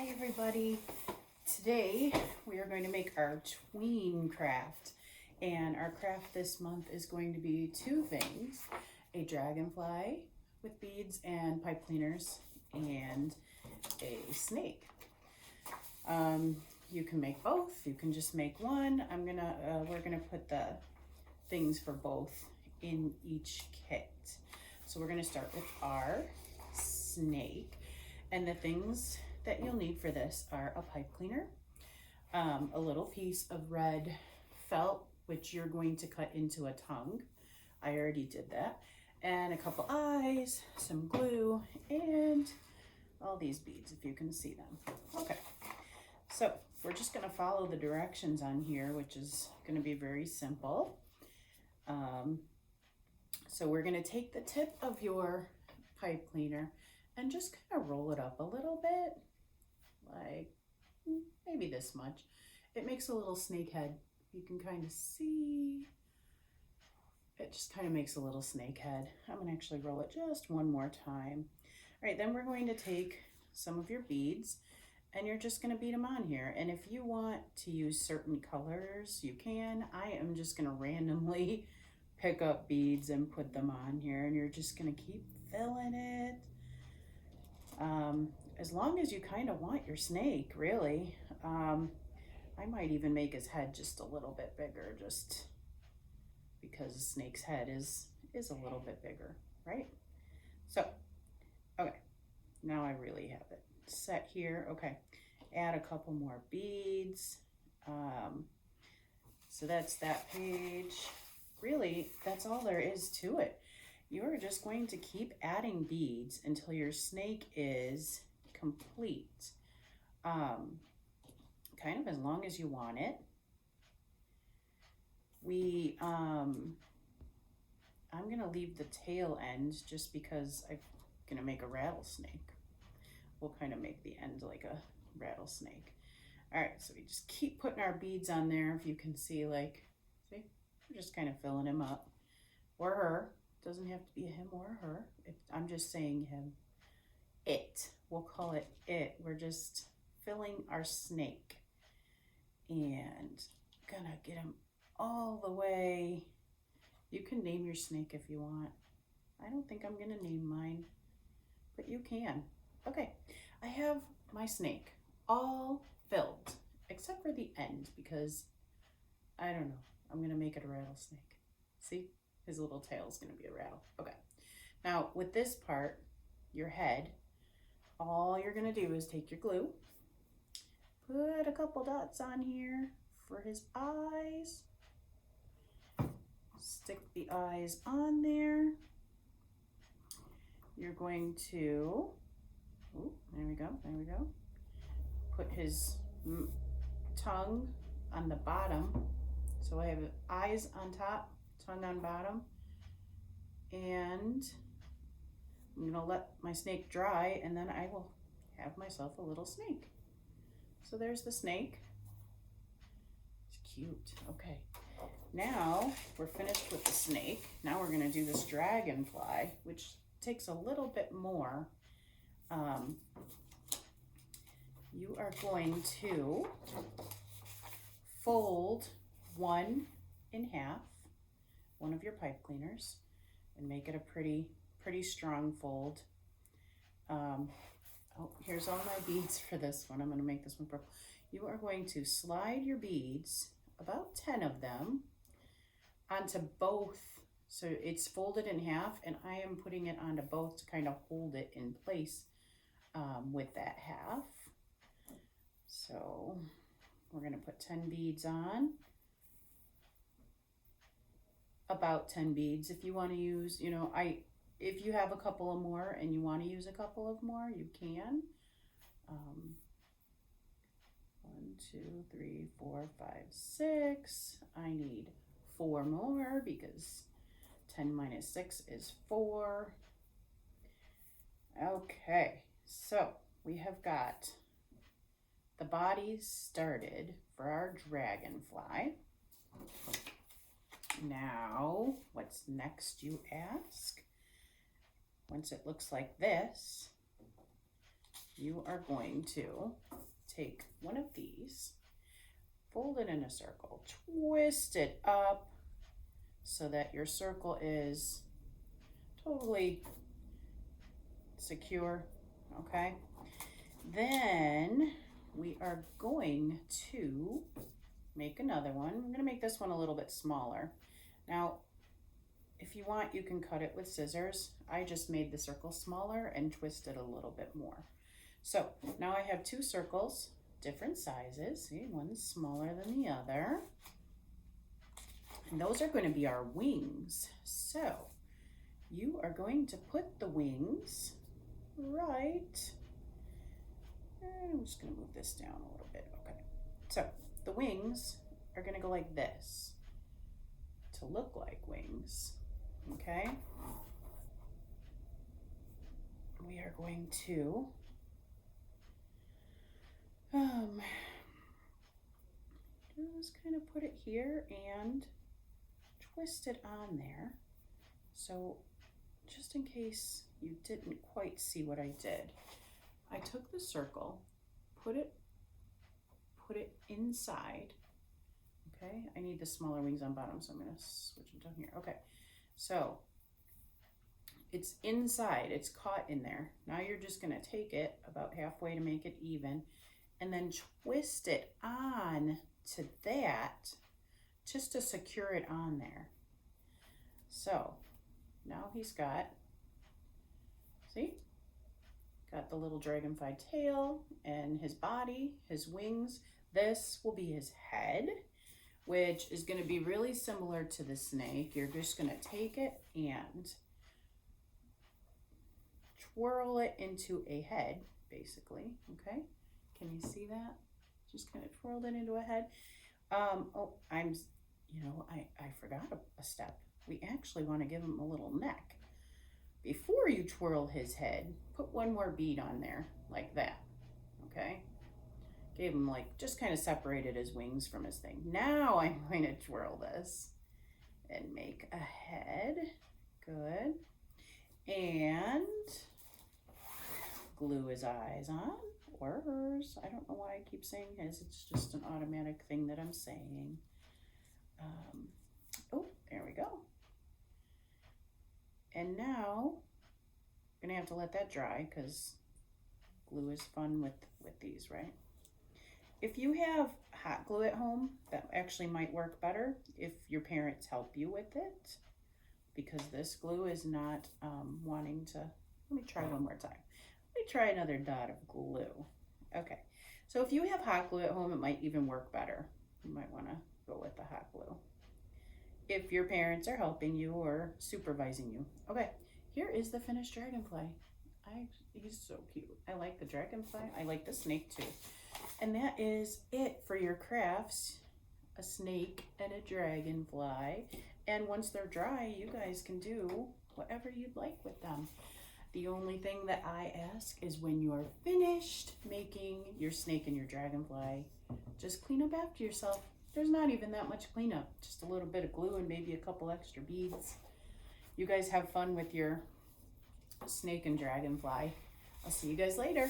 Hi everybody. Today we are going to make our tween craft, and our craft this month is going to be two things: a dragonfly with beads and pipe cleaners and a snake. You can make both, you can just make one. We're gonna put the things for both in each kit. So we're gonna start with our snake, and the things that you'll need for this are a pipe cleaner, a little piece of red felt, which you're going to cut into a tongue. I already did that. And a couple eyes, some glue, and all these beads, if you can see them. Okay, so we're just gonna follow the directions on here, which is gonna be very simple. So we're gonna take the tip of your pipe cleaner and just kind of roll it up a little bit, like maybe this much. It makes a little snake head. You can kind of see, it just kind of makes a little snake head. I'm gonna actually roll it just one more time. All right, then we're going to take some of your beads and you're just gonna bead them on here. And if you want to use certain colors, you can. I am just gonna randomly pick up beads and put them on here, and you're just gonna keep filling it. As long as you kind of want your snake, really. I might even make his head just a little bit bigger, just because the snake's head is a little bit bigger, right? So, okay, now I really have it set here. Okay, add a couple more beads. So that's that page. Really, that's all there is to it. You're just going to keep adding beads until your snake is complete. Kind of as long as you want it. I'm gonna leave the tail end just because I'm gonna make a rattlesnake. We'll kind of make the end like a rattlesnake. All right, so we just keep putting our beads on there. If you can see, like, see, we're just kind of filling him up, or her. Doesn't have to be a him or a her. I'm just saying him. It. We'll call it it. We're just filling our snake. And gonna get him all the way. You can name your snake if you want. I don't think I'm gonna name mine, but you can. Okay, I have my snake all filled, except for the end, because I don't know. I'm gonna make it a rattlesnake. See? His little tail is going to be a rattle. Okay. Now, with this part, your head, all you're going to do is take your glue, put a couple dots on here for his eyes, stick the eyes on there. You're going to, there we go, put his tongue on the bottom. So I have eyes on top, tongue on bottom, and I'm gonna let my snake dry, and then I will have myself a little snake. So there's the snake. It's cute. Okay, now we're finished with the snake. Now we're gonna do this dragonfly, which takes a little bit more. You are going to fold one in half, one of your pipe cleaners, and make it a pretty strong fold. Here's all my beads for this one. I'm going to make this one purple. You are going to slide your beads, about 10 of them, onto both. So it's folded in half, and I am putting it onto both to kind of hold it in place with that half. So we're going to put 10 beads on. About 10 beads. If you want to use, if you have a couple of more and you want to use a couple of more, you can. 1, 2, 3, 4, 5, 6. I need 4 more because 10 minus 6 is 4. Okay, so we have got the body started for our dragonfly. Now, what's next, you ask? Once it looks like this, you are going to take one of these, fold it in a circle, twist it up so that your circle is totally secure, okay? Then we are going to make another one. We're gonna make this one a little bit smaller. Now, if you want, you can cut it with scissors. I just made the circle smaller and twisted a little bit more. So now I have two circles, different sizes. See, one's smaller than the other. And those are going to be our wings. So you are going to put the wings right. I'm just going to move this down a little bit. Okay. So the wings are going to go like this to look like wings. Okay. We are going to just kind of put it here and twist it on there. So just in case you didn't quite see what I did, I took the circle, put it inside. Okay, I need the smaller wings on bottom, so I'm gonna switch them down here. Okay, so it's inside, it's caught in there. Now you're just gonna take it about halfway to make it even and then twist it on to that just to secure it on there. So now he's got, see? Got the little dragonfly tail and his body, his wings. This will be his head, which is going to be really similar to the snake. You're just going to take it and twirl it into a head, basically. Okay, can you see that? Just kind of twirled it into a head. I forgot a step. We actually want to give him a little neck. Before you twirl his head, put one more bead on there, like that, okay? Gave him just kind of separated his wings from his thing. Now I'm going to twirl this and make a head, good. And glue his eyes on, or hers. I don't know why I keep saying his, it's just an automatic thing that I'm saying. Oh, there we go. And now, I'm gonna have to let that dry because glue is fun with these, right? If you have hot glue at home, that actually might work better if your parents help you with it, because this glue is not wanting to. Let me try one more time. Let me try another dot of glue. Okay, so if you have hot glue at home, it might even work better. You might wanna go with the hot glue if your parents are helping you or supervising you. Okay, here is the finished dragonfly. He's so cute. I like the dragonfly. I like the snake too. And that is it for your crafts. A snake and a dragonfly. And once they're dry, you guys can do whatever you'd like with them. The only thing that I ask is when you're finished making your snake and your dragonfly, just clean up after yourself. There's not even that much cleanup, just a little bit of glue and maybe a couple extra beads. You guys have fun with your snake and dragonfly. I'll see you guys later.